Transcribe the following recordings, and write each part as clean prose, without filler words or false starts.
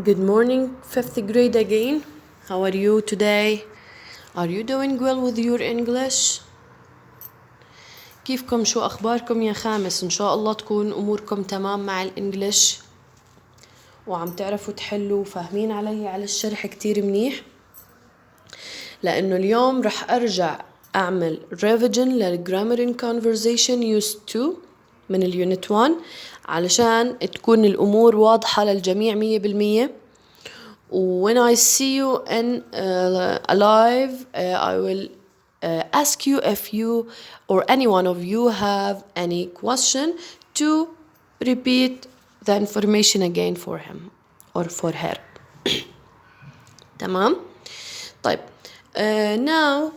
Good morning, fifth grade again. How are you today? Are you doing well with your English? كيفكم شو أخباركم يا خامس؟ إن شاء الله تكون أموركم تمام مع الإنجليش وعم تعرفوا تحلوا وفاهمين علي على الشرح كتير منيح لأنه اليوم رح أرجع أعمل revision للgrammar in conversation used to من اليونت 1 علشان تكون الأمور واضحة للجميع 100%. When I see you in live, I will ask you if you or any one of you have any question to repeat the information again for him or for her. تمام؟ طيب now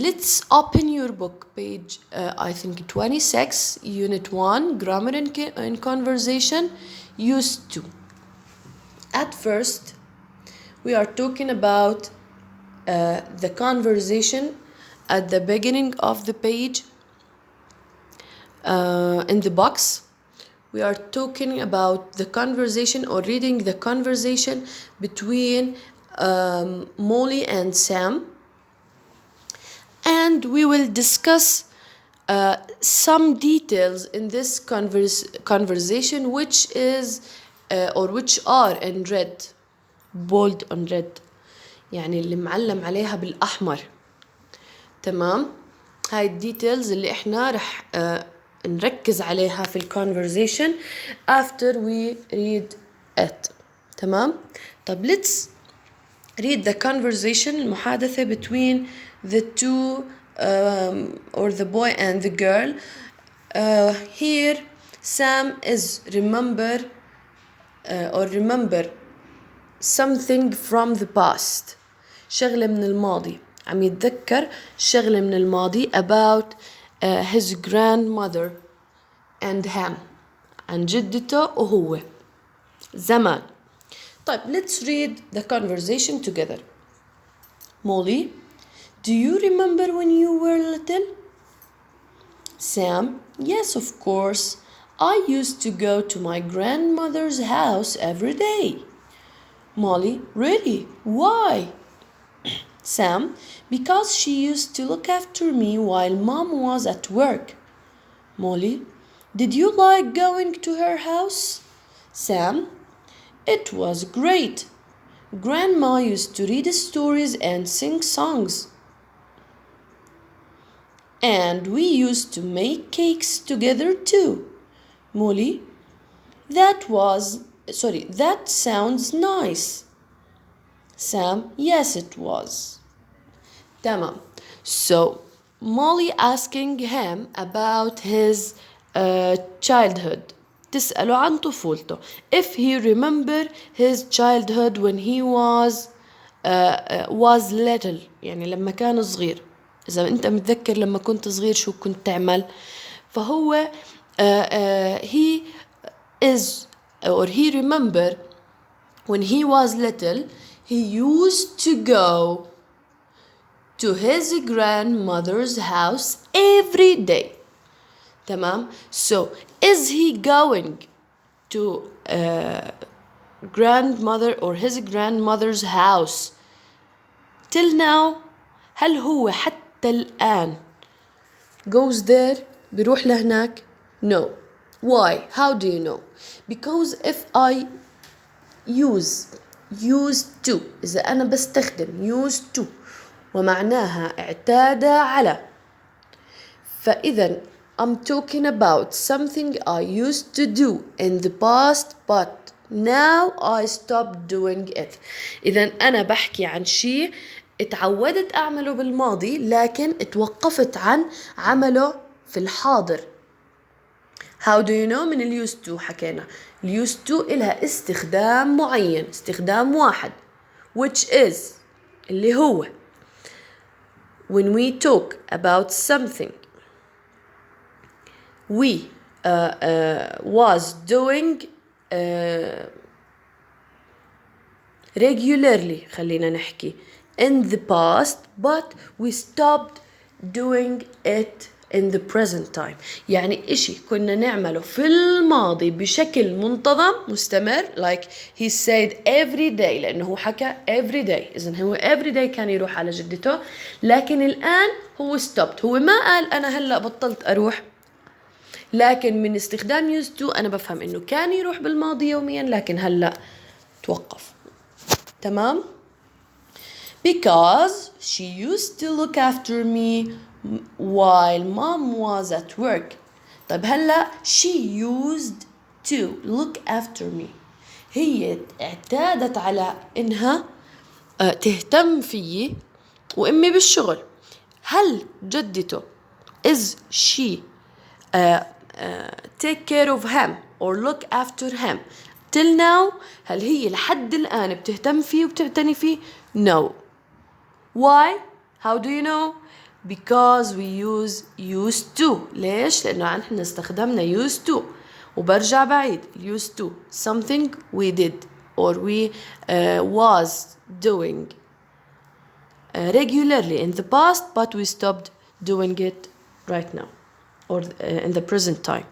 let's open your book page I think 26 unit 1 grammar in conversation used to. At first, we are talking about the conversation at the beginning of the page in the box. We are talking about the conversation or reading the conversation between Molly and Sam. And we will discuss some details in this conversation which is or which are in red, bold on red, يعني اللي معلم عليها بالأحمر. تمام؟ هاي الديتيلز اللي احنا رح نركز عليها في conversation after we read it. تمام؟ طب let's read the conversation المحادثة between the two or the boy and the girl. Here Sam is remember something from the past. شغلة من الماضي. عم يتذكر شغلة من الماضي about his grandmother and him. عن جدته وهو. زمان. طيب let's read the conversation together. Molly, do you remember when you were little? Sam, yes, of course. I used to go to my grandmother's house every day. Molly, really? Why? Sam, because she used to look after me while Mom was at work. Molly, did you like going to her house? Sam, it was great. Grandma used to read stories and sing songs. And we used to make cakes together too. Molly, that sounds nice. Sam, yes it was. تمام. So Molly asking him about his childhood. تسأله عن طفولته. If he remember his childhood when he was little. يعني لما كان صغير. إذا أنت متذكر لما كنت صغير شو كنت تعمل. فهو he is or he remember when he was little he used to go to his grandmother's house every day. تمام. So is he going to grandmother or his grandmother's house till now؟ هل هو حتى الآن goes there بيروح لهناك؟ No. Why? How do you know? Because if I used to إذا أنا بستخدم used to ومعناها اعتاد على فإذا I'm talking about something I used to do in the past but now I stopped doing it. إذا أنا بحكي عن شيء اتعودت أعمله بالماضي لكن اتوقفت عن عمله في الحاضر. How do you know؟ من ال used to حكينا. ال used to إلها استخدام معين استخدام واحد which is اللي هو when we talk about something we was doing regularly خلينا نحكي in the past but we stopped doing it in the present time. يعني إشي كنا نعمله في الماضي بشكل منتظم مستمر like he said every day لأنه هو حكى every day. إذن هو every day كان يروح على جدته، لكن الآن هو stopped. هو ما قال أنا هلأ بطلت أروح، لكن من استخدام used to أنا بفهم إنه كان يروح بالماضي يوميا لكن هلأ توقف. تمام؟ Because she used to look after me while mom was at work. طيب هلا she used to look after me. هي اعتادت على إنها تهتم فيي وأمي بالشغل. هل جدته is she take care of him or look after him till now؟ هل هي لحد الآن بتهتم فيه وبتعتني فيه؟ No. Why? How do you know? Because we use used to. ليش؟ لأنه احنا استخدمنا used to. وبرجع بعيد used to something we did or we was doing regularly in the past but we stopped doing it right now or in the present time.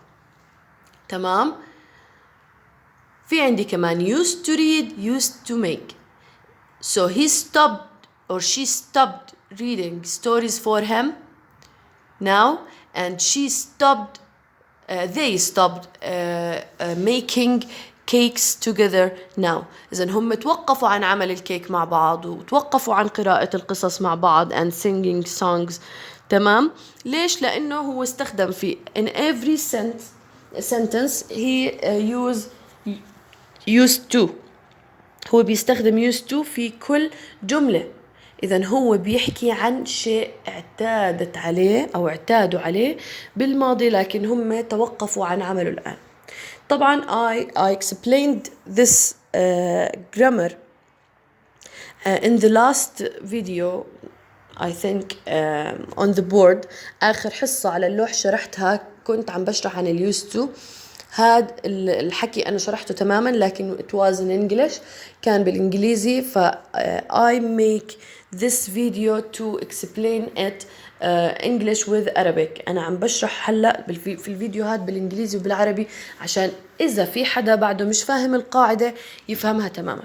تمام؟ في عندي كمان used to read, used to make. So he stopped or she stopped reading stories for him now and she stopped they stopped making cakes together now. إذن هم توقفوا عن عمل الكيك مع بعض وتوقفوا عن قراءة القصص مع بعض and singing songs. تمام؟ ليش؟ لأنه هو استخدم في in every sentence he used to. هو بيستخدم used to في كل جملة. إذن هو بيحكي عن شيء اعتادت عليه أو اعتادوا عليه بالماضي لكن هم توقفوا عن عمله الآن. طبعا I explained this grammar in the last video I think on the board. آخر حصة على اللوح شرحتها كنت عم بشرح عن ال used to. هاد الحكي أنا شرحته تماماً لكن it was in English كان بالإنجليزي I make this video to explain it English with Arabic. أنا عم بشرح هلأ في الفيديوهات بالإنجليزي وبالعربي عشان إذا في حدا بعده مش فاهم القاعدة يفهمها تماماً.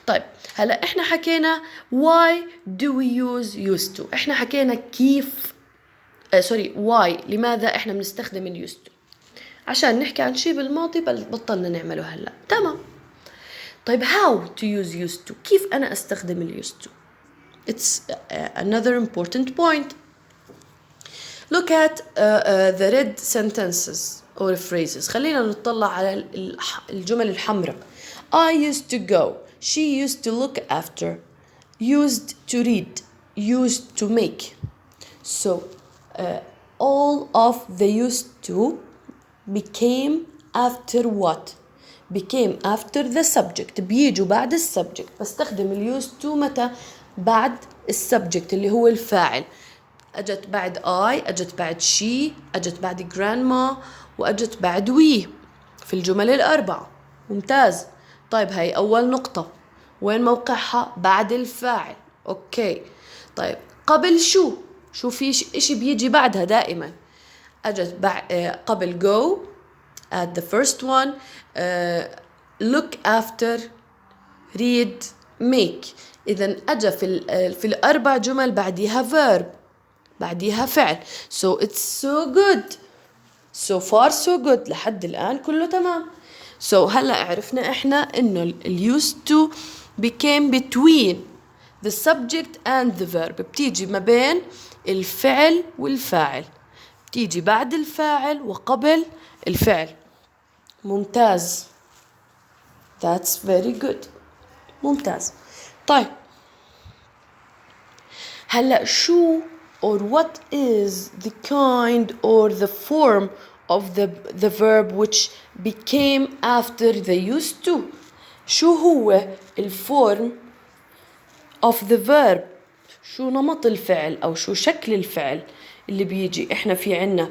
طيب هلأ إحنا حكينا why do we use used to. إحنا حكينا كيف why لماذا إحنا بنستخدم ال used to عشان نحكي عن شيء بالماضي بطلنا نعمله هلأ. تمام. طيب how to use used to. كيف أنا أستخدم ال used to. It's another important point. Look at the red sentences or phrases. خلينا نطلع على الجمل الحمراء. I used to go. She used to look after. Used to read. Used to make. So all of the used to became after what? Became after the subject. بيجوا بعد السبجكت. بستخدم ال used to متى؟ بعد السبجكت اللي هو الفاعل. أجت بعد I، أجت بعد she، أجت بعد grandma، وأجت بعد we في الجمل الأربعة. ممتاز. طيب هاي أول نقطة. وين موقعها؟ بعد الفاعل. أوكي. طيب قبل شو؟ شو في إشي بيجي بعدها دائما. أجت قبل go at the first one look after read make. إذن أجا في الأربع جمل بعديها verb بعديها فعل. So it's so good. So far so good. لحد الآن كله تمام. So هلأ عرفنا إحنا إنه ال used to became between the subject and the verb. بتيجي ما بين الفعل والفاعل. بتيجي بعد الفاعل وقبل الفعل. ممتاز. That's very good. ممتاز. طيب هلأ شو or what is the kind or the form of the verb which became after the used to. شو هو الفورم of the verb. شو نمط الفعل أو شو شكل الفعل اللي بيجي. إحنا في عنا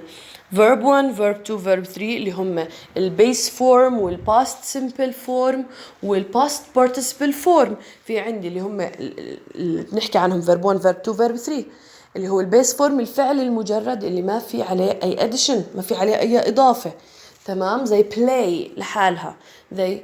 verb 1 verb 2 verb 3 اللي هم البيس فورم والباست سيمبل فورم والباست participle فورم. في عندي اللي هم نحكي عنهم verb 1 verb 2 verb 3. اللي هو البيس فورم الفعل المجرد اللي ما في عليه أي أديشن، ما في عليه أي إضافة. تمام، زي play لحالها، زي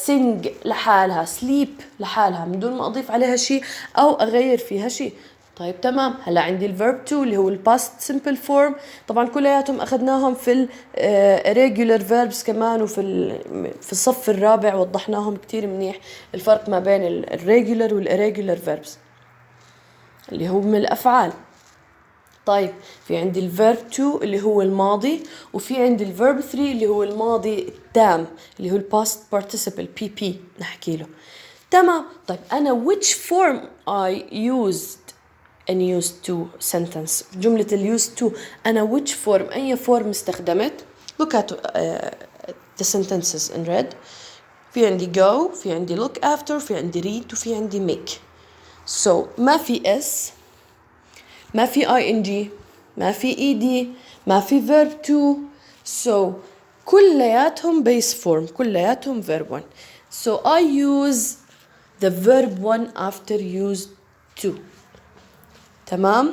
sing لحالها، sleep لحالها من دون ما أضيف عليها شيء أو أغير فيها شيء. طيب تمام، هلا عندي الverb to اللي هو الpast simple form. طبعا كلياتهم أخذناهم في regular verbs كمان، في الصف الرابع وضحناهم كتير منيح الفرق ما بين regular والirregular verbs اللي هو من الأفعال. طيب في عندي الverb to اللي هو الماضي، وفي عندي الverb 3 اللي هو الماضي التام اللي هو الpast participle PP نحكي له. تمام، طيب أنا which form I used in used to sentence، جملة used to أنا which form أي form استخدمت. look at the sentences in red. في عندي go، في عندي look after، في عندي read، وفي عندي make. so ما في s، ما في ing، ما في ed، ما في verb to. so كلياتهم base form، كلياتهم verb 1. so I use the verb 1 after used to. تمام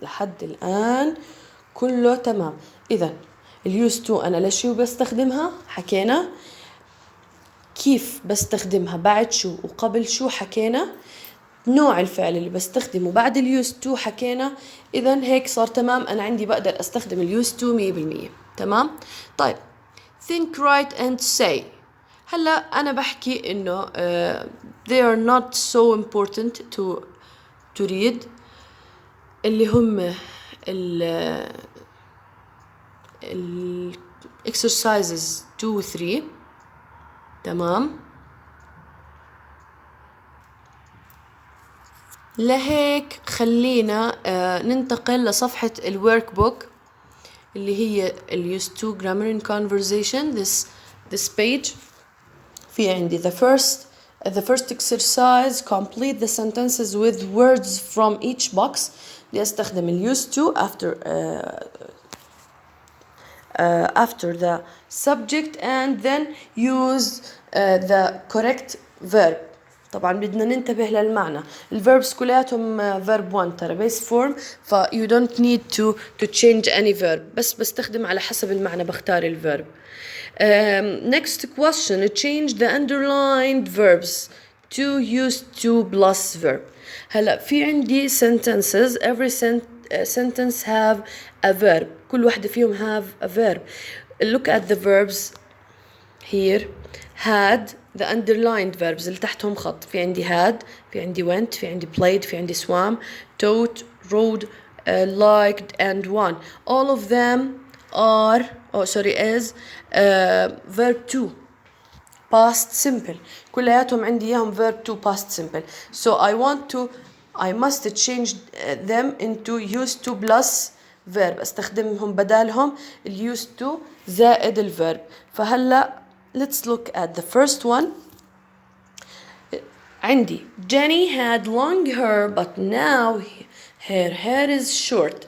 لحد الآن كله تمام. إذا used to أنا لشو بستخدمها حكينا، كيف بستخدمها بعد شو وقبل شو حكينا، نوع الفعل اللي بستخدمه بعد used to حكينا. إذا هيك صار تمام، أنا عندي بقدر أستخدم used to 100%. تمام. طيب think write and say. هلا أنا بحكي إنه they are not so important to read، اللي هم ال exercises 2 و 3. تمام، لهيك خلينا ننتقل لصفحة الورك بوك اللي هي used to grammar and conversation. this page في عندي the first exercise complete the sentences with words from each box. بدي استخدم used to after the subject and then use the correct verb. طبعا بدنا ننتبه للمعنى. الverbs كلياتهم verb 1 ترى base form، ف you don't need to change any verb، بس بستخدم على حسب المعنى بختار الverb. next question, change the underlined verbs to used to plus verb. هلا في عندي sentences every sentence have a verb، كل واحدة فيهم have a verb. look at the verbs here. had the underlined verbs اللي تحتهم خط، في عندي had، في عندي went، في عندي played، في عندي swam، taught، rode، liked and won. all of them are is verb 2 past simple. كلياتهم عندي إياهم verb 2 past simple. so I must change them into used to plus verb. استخدمهم بدالهم used to زائد الverb. فهلا let's look at the first one. عندي Jenny had long hair but now her hair is short.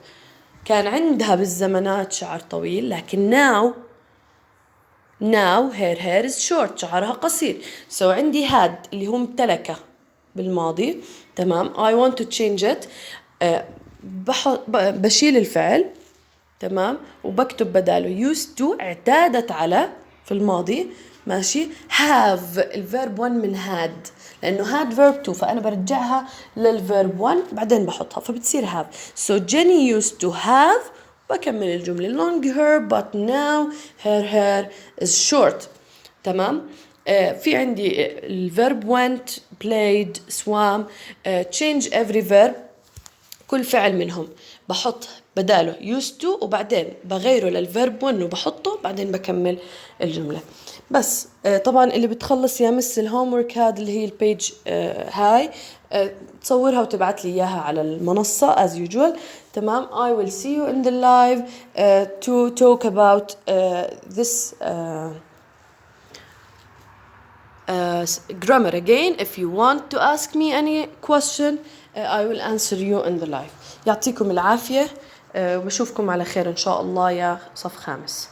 كان عندها بالزمانات شعر طويل، لكن now her hair is short، شعرها قصير. so عندي had اللي هو امتلكه بالماضي. تمام، I want to change it. بشيل الفعل. تمام، وبكتب بداله used to اعتادت على في الماضي. ماشي، have الverb 1 من had، لأنه had verb 2 فأنا برجعها للverb 1 بعدين بحطها فبتصير have. so Jenny used to have، بكمل الجملة long hair but now her hair is short. تمام. في عندي الverb went، played، swam. change every verb، كل فعل منهم بحط بداله used to وبعدين بغيره للverb 1 وبحطه بعدين بكمل الجملة. بس طبعا اللي بتخلص يا مس الهومورك هذا اللي هي البيج هاي تصورها وتبعت لي إياها على المنصة as usual. تمام. I will see you in the live to talk about this grammar again. If you want to ask me any question I will answer you in the live. يعطيكم العافية وبشوفكم على خير إن شاء الله يا صف خامس.